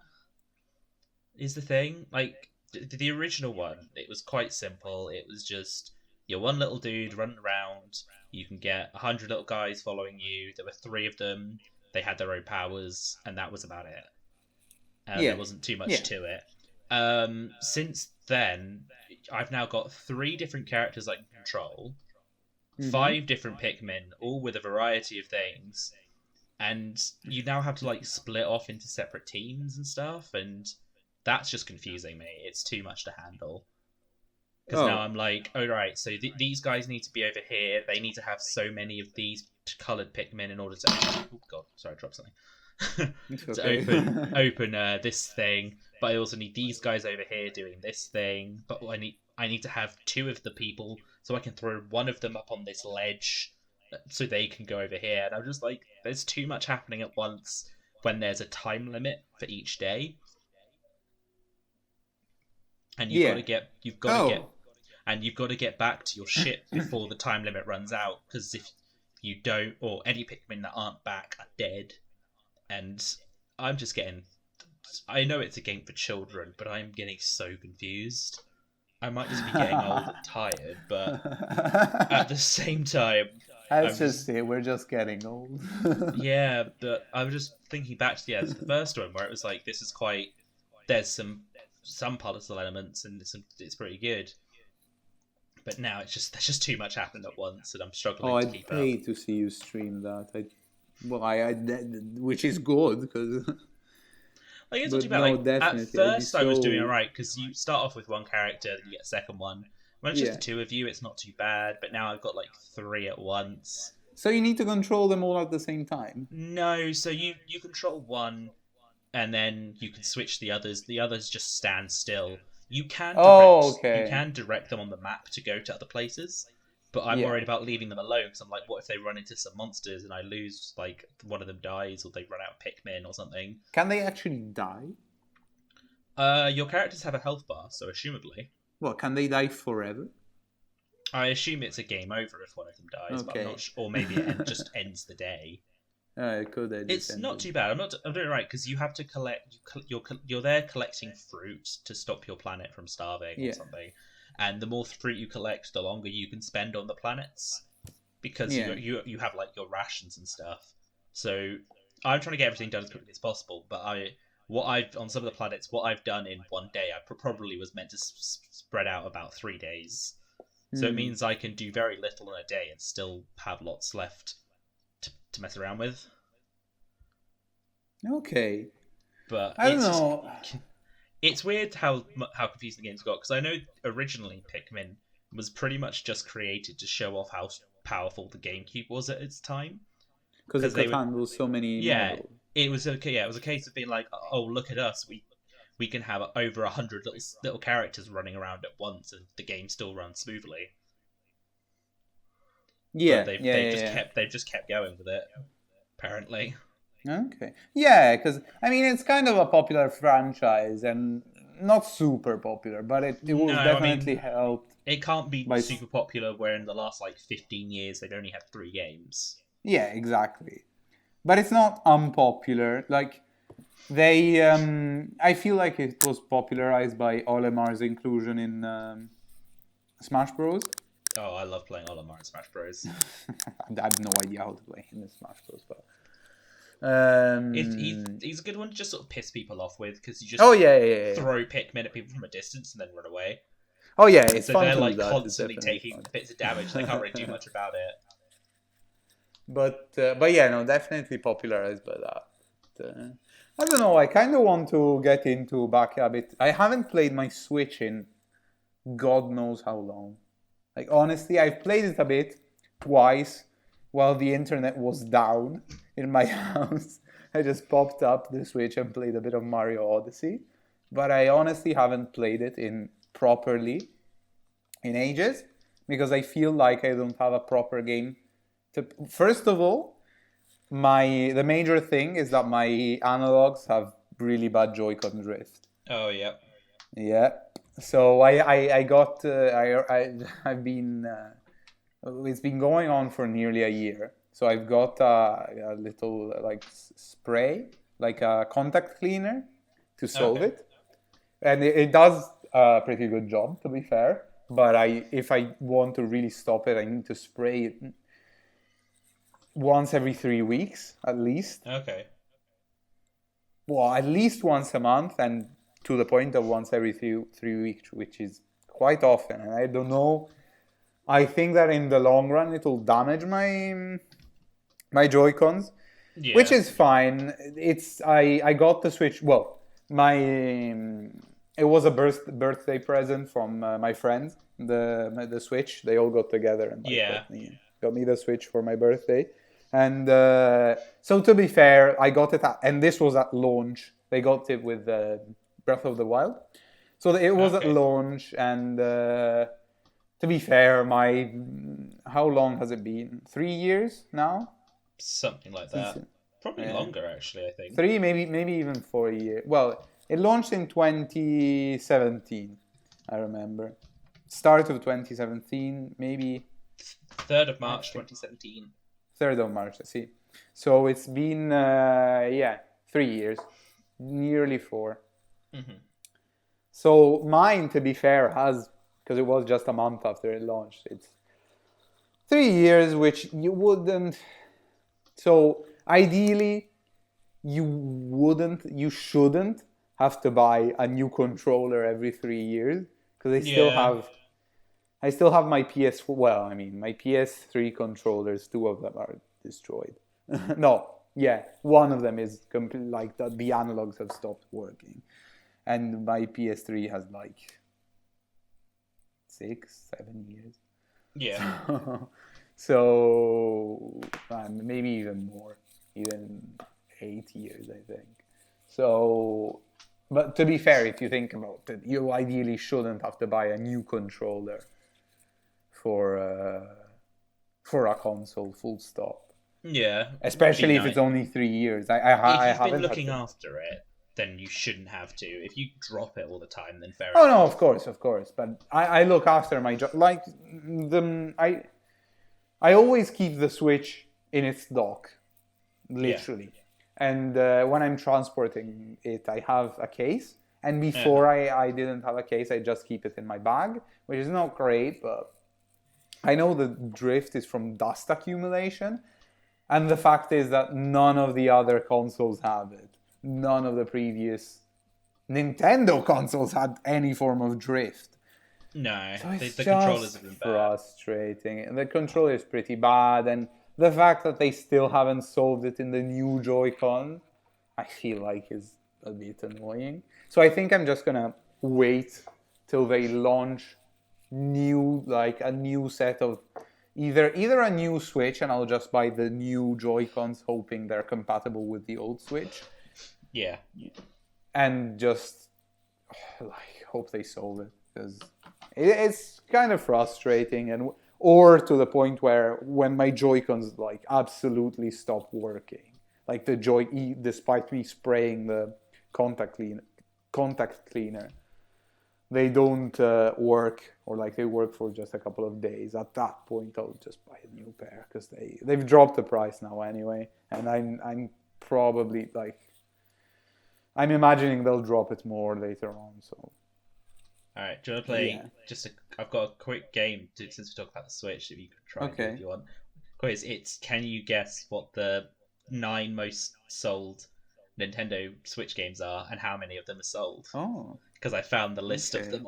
Is the thing. Like the original one, it was quite simple. It was just you're one little dude running around. You can get 100 little guys following you. There were 3 of them. They had their own powers, and that was about it. There wasn't too much to it. Since then, I've now got 3 different characters I can control, 5 different Pikmin, all with a variety of things, and you now have to like split off into separate teams and stuff, and that's just confusing me. It's too much to handle. Because now I'm like, all right, so these guys need to be over here. They need to have so many of these coloured Pikmin in order to... Oh god, sorry, I dropped something. To open this thing, but I also need these guys over here doing this thing. But I need to have 2 of the people, so I can throw one of them up on this ledge, so they can go over here. And I'm just like, there's too much happening at once when there's a time limit for each day, and you've got to get back to your ship before the time limit runs out. Because if you don't, or any Pikmin that aren't back are dead. And I'm just getting... I know it's a game for children, but I'm getting so confused. I might just be getting old and tired, but at the same time... Let's just say we're just getting old. Yeah, but I was just thinking back to the first one, where it was like, this is quite... There's some puzzle elements, and it's pretty good. But now there's just too much happening at once, and I'm struggling to keep up. I'd pay to see you stream that. Which is good because. Like, it's not too bad. No, like, definitely. At first, I was doing alright because you start off with one character, then you get a second one. When it's just the 2 of you, it's not too bad. But now I've got like 3 at once. So you need to control them all at the same time? No, so you control one, and then you can switch the others. The others just stand still. You can direct them on the map to go to other places. But I'm worried about leaving them alone because I'm like, what if they run into some monsters and I lose, like, one of them dies or they run out of Pikmin or something? Can they actually die? Your characters have a health bar, so assumably. Well, can they die forever? I assume it's a game over if one of them dies, but I'm not sure. Or maybe it just ends the day. It could. It's not too bad. I'm doing it right because you have to collect. You're there collecting fruit to stop your planet from starving or something. And the more fruit you collect, the longer you can spend on the planets, because you have like your rations and stuff. So I'm trying to get everything done as quickly as possible. But on some of the planets, what I've done in one day, I probably was meant to spread out about 3 days. So it means I can do very little in a day and still have lots left to mess around with. Okay. But I don't know. It's weird how confusing the game's got, because I know originally Pikmin was pretty much just created to show off how powerful the GameCube was at its time. Because it could handle so many models. It was okay. Yeah, it was a case of being like, oh, look at us. we can have over 100 little characters running around at once, and the game still runs smoothly. Yeah, But they've just kept going with it, apparently. Okay. Yeah, because I mean it's kind of a popular franchise and not super popular, but it will definitely helped. It can't be super popular where in the last 15 years they've only had 3 games. Yeah, exactly. But it's not unpopular. Like they, I feel like it was popularized by Olemar's inclusion in Smash Bros. Oh, I love playing Olimar in Smash Bros. I have no idea how to play in the Smash Bros. But he's a good one to just sort of piss people off with, because you just throw Pikmin at people from a distance and then run away. Oh yeah, it's so fun they're to like do that. constantly taking bits of damage. They can't really do much about it. But yeah, no, definitely popularized by that. I don't know. I kind of want to get into back a bit. I haven't played my Switch in God knows how long. Like honestly, I've played it a bit twice while the internet was down in my house. I just popped up the Switch and played a bit of Mario Odyssey, but I honestly haven't played it in properly in ages because I feel like I don't have a proper game to. First of all, the major thing is that my analogs have really bad Joy-Con drift. Oh yeah. Yeah. So I've been it's been going on for nearly a year. So I've got a little spray, like a contact cleaner to solve it, and it does a pretty good job, to be fair. But if I want to really stop it, I need to spray it once every 3 weeks at least. Okay. Well, at least once a month, and to the point of once every 3 weeks, which is quite often. And I don't know. I think that in the long run, it will damage my Joy-Cons, which is fine. I got the Switch. Well, it was a birthday present from my friends. The Switch. They all got together and got me the Switch for my birthday. And so to be fair, I got it and this was at launch. They got it with Breath of the Wild. So it was at launch, and to be fair, how long has it been? 3 years now? Something like that. Probably longer, actually, I think. 3, maybe even 4 years. Well, it launched in 2017, I remember. Start of 2017, maybe. 3rd of March 2017. 3rd of March, I see. So it's been, 3 years. Nearly 4. Mm-hmm. So mine, to be fair, because it was just a month after it launched, it's 3 years, which you wouldn't. So ideally, you shouldn't have to buy a new controller every 3 years, because I still have my my PS3 controllers. 2 of them are destroyed. One of them is complete. The analogs have stopped working, and my PS3 has 6-7 years. Yeah. So maybe even more, even 8 years, I think. So, but to be fair, if you think about it, you ideally shouldn't have to buy a new controller for a console. Full stop. Yeah. Especially if it's only 3 years. If you've been looking after it, then you shouldn't have to. If you drop it all the time, then fair enough. Oh no, of course. But I look after my job. I always keep the Switch in its dock, literally. Yeah. And when I'm transporting it, I have a case. And before I didn't have a case, I just keep it in my bag, which is not great, but I know the drift is from dust accumulation. And the fact is that none of the other consoles have it. None of the previous Nintendo consoles had any form of drift. No, so the controllers have been bad. Frustrating. The controller is pretty bad, and the fact that they still haven't solved it in the new Joy-Con, I feel like is a bit annoying. So I think I'm just gonna wait till they launch a new set of either a new Switch, and I'll just buy the new Joy-Cons, hoping they're compatible with the old Switch. Yeah. And just like, hope they solve it, because it's kind of frustrating, or to the point where when my Joy-Cons like absolutely stop working, like despite me spraying the contact cleaner, they don't work, or like they work for just a couple of days. At that point, I'll just buy a new pair, because they've dropped the price now anyway, and I'm probably like, I'm imagining they'll drop it more later on. So, all right, do you want to play? I've got a quick game since we talked about the Switch. If you can try it if you want. Quiz. It's can you guess what the 9 most sold Nintendo Switch games are, and how many of them are sold? Oh. Because I found the list of them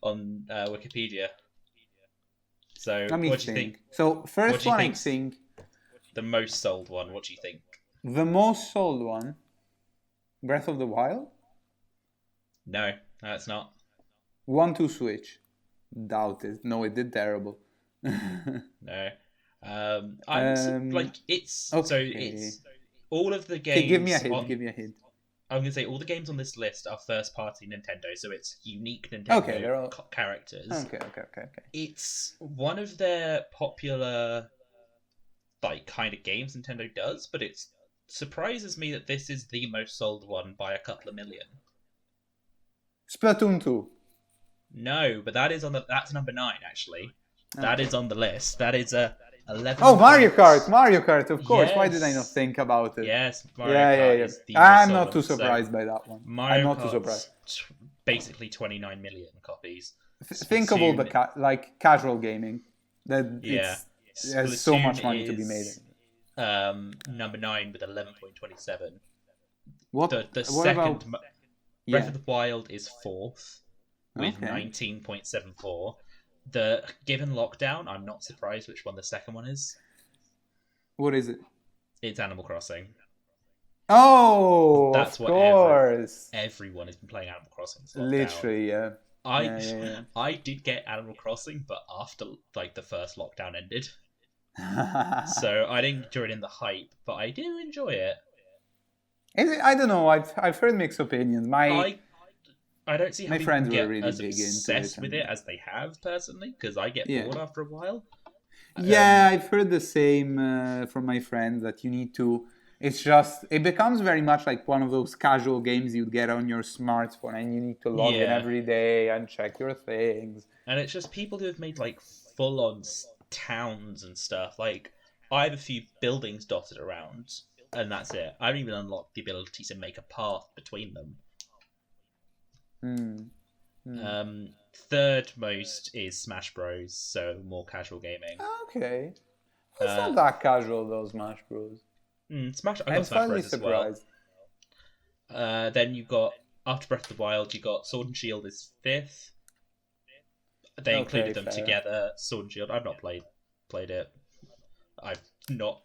on Wikipedia. So, what do you think? So, first one, I think... The most sold one, what do you think? The most sold one? Breath of the Wild? No, it's not. 1-2 Switch. Doubt it. No, it did terrible. No. It's... Okay. So, it's... All of the games... Okay, give me a hint. I'm going to say all the games on this list are first-party Nintendo, so it's unique Nintendo characters. Okay. It's one of their popular, like, kind of games Nintendo does, but it surprises me that this is the most sold one by a couple of million. Splatoon 2. No, but that's number 9, actually. That is on the list. That is 11. Oh, Mario Kart, of course. Yes. Why did I not think about it? Yes, Mario Kart is the I'm not too surprised by that one. I'm not too surprised. Basically 29 million copies. Think of all the casual gaming. There's so much money to be made. Number 9 with 11.27. What? The second Breath of the Wild is 4th with 19.74. Given lockdown, I'm not surprised which one the second one is. What is it? It's Animal Crossing. Oh, that's of course. Everyone has been playing Animal Crossing. Literally, yeah. I did get Animal Crossing, but after like the first lockdown ended, so I didn't join in the hype, but I do enjoy it. I don't know. I've heard mixed opinions. I don't see how my friends get were really as big obsessed with it as they have personally, because I get bored after a while. Yeah, I've heard the same from my friends that you need to. It becomes very much like one of those casual games you'd get on your smartphone, and you need to log in every day and check your things. And it's just people who have made like full-on towns and stuff. Like, I have a few buildings dotted around, and that's it. I haven't even unlocked the ability to make a path between them. Third most is Smash Bros, so more casual gaming. Okay. It's not that casual though, Smash Bros. I'm slightly surprised. Then you got, after Breath of the Wild, you got Sword and Shield is 5th. They included them together. Sword and Shield. I've not played it. I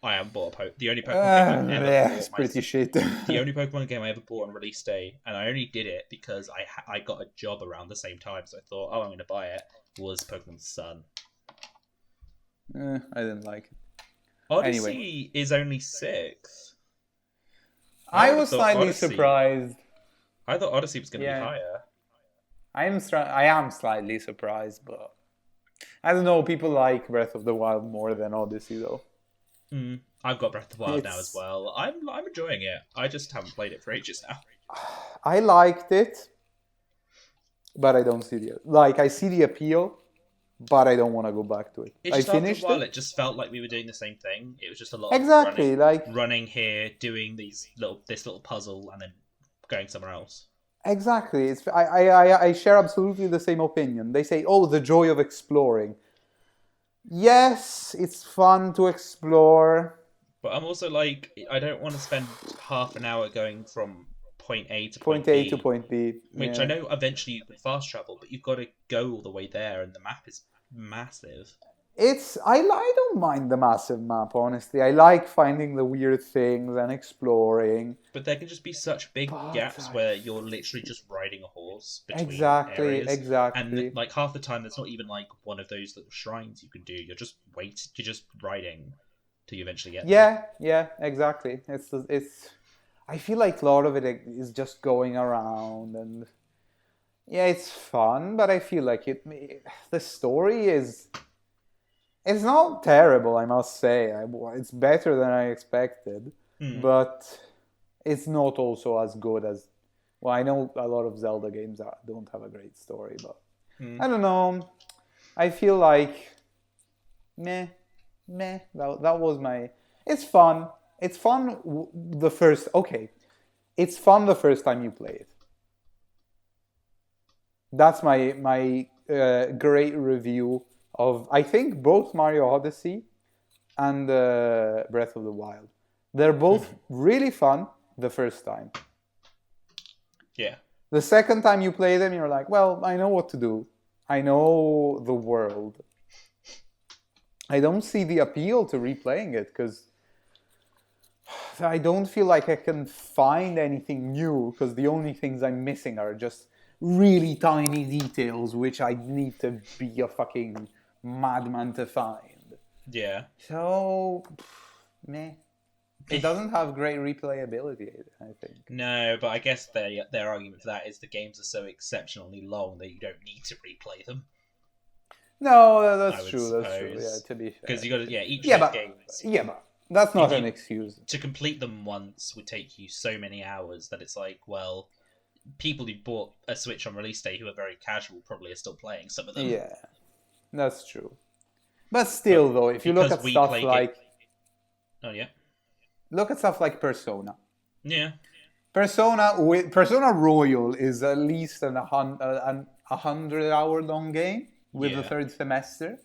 haven't bought the only Pokemon game I've ever bought. It's pretty shit. The only Pokemon game I ever bought on release day, and I only did it because I got a job around the same time, so I thought, I'm going to buy it, was Pokemon Sun. I didn't like it. Odyssey is only 6th. I was slightly surprised. I thought Odyssey was going to be higher. I am slightly surprised, but I don't know. People like Breath of the Wild more than Odyssey, though. I've got Breath of the Wild now as well. I'm enjoying it. I just haven't played it for ages now. I liked it, but I don't see I see the appeal, but I don't want to go back to it. I finished after a while, it just felt like we were doing the same thing. It was just a lot of running here, doing this little puzzle, and then going somewhere else. Exactly. I share absolutely the same opinion. They say, the joy of exploring. Yes, it's fun to explore. But I'm also like, I don't want to spend half an hour going from point A to point A to point B. Which I know eventually you can fast travel, but you've got to go all the way there, and the map is massive. I don't mind the massive map, honestly. I like finding the weird things and exploring. But there can just be such big gaps where you're literally just riding a horse between areas. Exactly. And like half the time, there's not even like one of those little shrines you can do. You're just riding till you eventually get there. Yeah, exactly. It's. I feel like a lot of it is just going around, and Yeah, it's fun, but I feel like the story is... It's not terrible, I must say. It's better than I expected, but it's not also as good as... Well, I know a lot of Zelda games don't have a great story, but I don't know. I feel like... Meh. That was my... It's fun. It's fun the first... Okay. It's fun the first time you play it. That's my great review of, I think, both Mario Odyssey and Breath of the Wild. They're both really fun the first time. Yeah. The second time you play them, you're like, well, I know what to do. I know the world. I don't see the appeal to replaying it because I don't feel like I can find anything new because the only things I'm missing are just really tiny details which I need to be a fucking madman to find. Yeah. So, meh. It doesn't have great replayability, I think. No, but I guess their argument for that is the games are so exceptionally long that you don't need to replay them. No, that's true. That's true. Yeah, to be fair. Because you got to, each game. Yeah, but that's not an excuse. To complete them once would take you so many hours that it's like, well, people who bought a Switch on release day who are very casual probably are still playing some of them. Yeah, that's true. But still, though, if you look at stuff like... Oh, yeah? Look at stuff like Persona. Yeah. Persona Royal is at least a 100-hour long game with the third semester.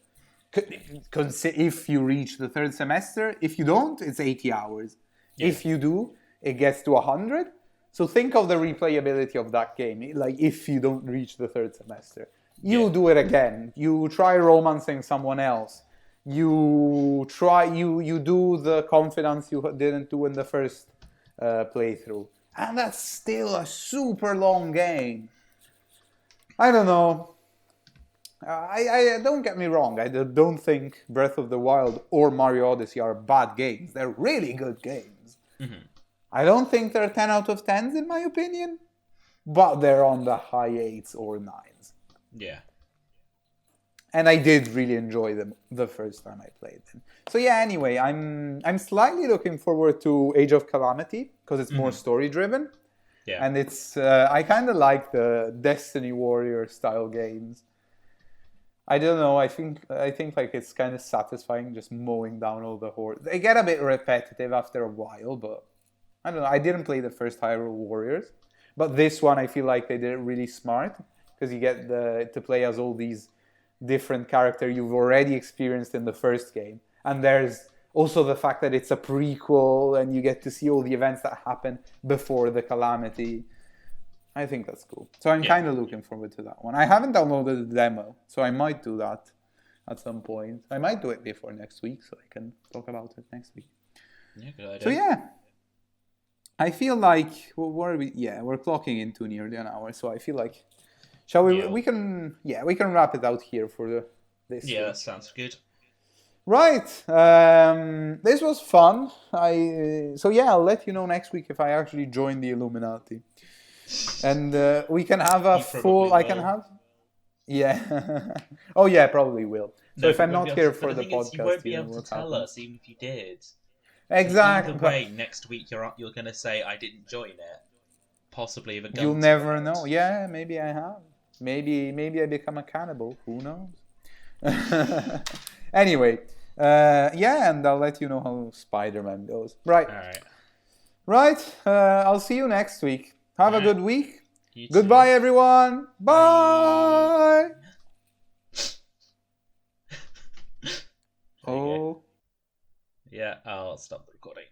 If you reach the third semester, if you don't, it's 80 hours. Yeah. If you do, it gets to 100. So think of the replayability of that game. Like if you don't reach the third semester, you do it again. You try romancing someone else. You do the confidence you didn't do in the first playthrough, and that's still a super long game. I don't know. I don't get me wrong. I don't think Breath of the Wild or Mario Odyssey are bad games. They're really good games. Mm-hmm. I don't think they're 10 out of 10s in my opinion, but they're on the high 8s or 9s. Yeah. And I did really enjoy them the first time I played them. So yeah, anyway, I'm slightly looking forward to Age of Calamity because it's more story driven. Yeah. And it's I kind of like the Destiny Warrior style games. I don't know. I think like it's kind of satisfying just mowing down all the hordes. They get a bit repetitive after a while, but I don't know. I didn't play the first Hyrule Warriors, but this one I feel like they did it really smart because you get to play as all these different characters you've already experienced in the first game, and there's also the fact that it's a prequel and you get to see all the events that happen before the calamity. I think that's cool. So I'm kind of looking forward to that one. I haven't downloaded the demo, so I might do that at some point. I might do it before next week, so I can talk about it next week. Yeah, good idea. So yeah, I feel like we're clocking into nearly an hour, so I feel like shall we? Yeah. We can wrap it out here for this. Yeah, that sounds good. Right. This was fun. I'll let you know next week if I actually join the Illuminati. And we can have a full... I can have... Yeah. Oh, yeah, probably will. So if I'm not here for the podcast... You won't be able to tell us, even if you did. Exactly. Either way, next week you're going to say, I didn't join it. Possibly with a gun. You'll never know. Yeah, maybe I have. Maybe I become a cannibal. Who knows? Anyway. And I'll let you know how Spider-Man goes. Right. All right. Right. I'll see you next week. Have a good week. Goodbye, everyone. Bye. Oh. Yeah, I'll stop the recording.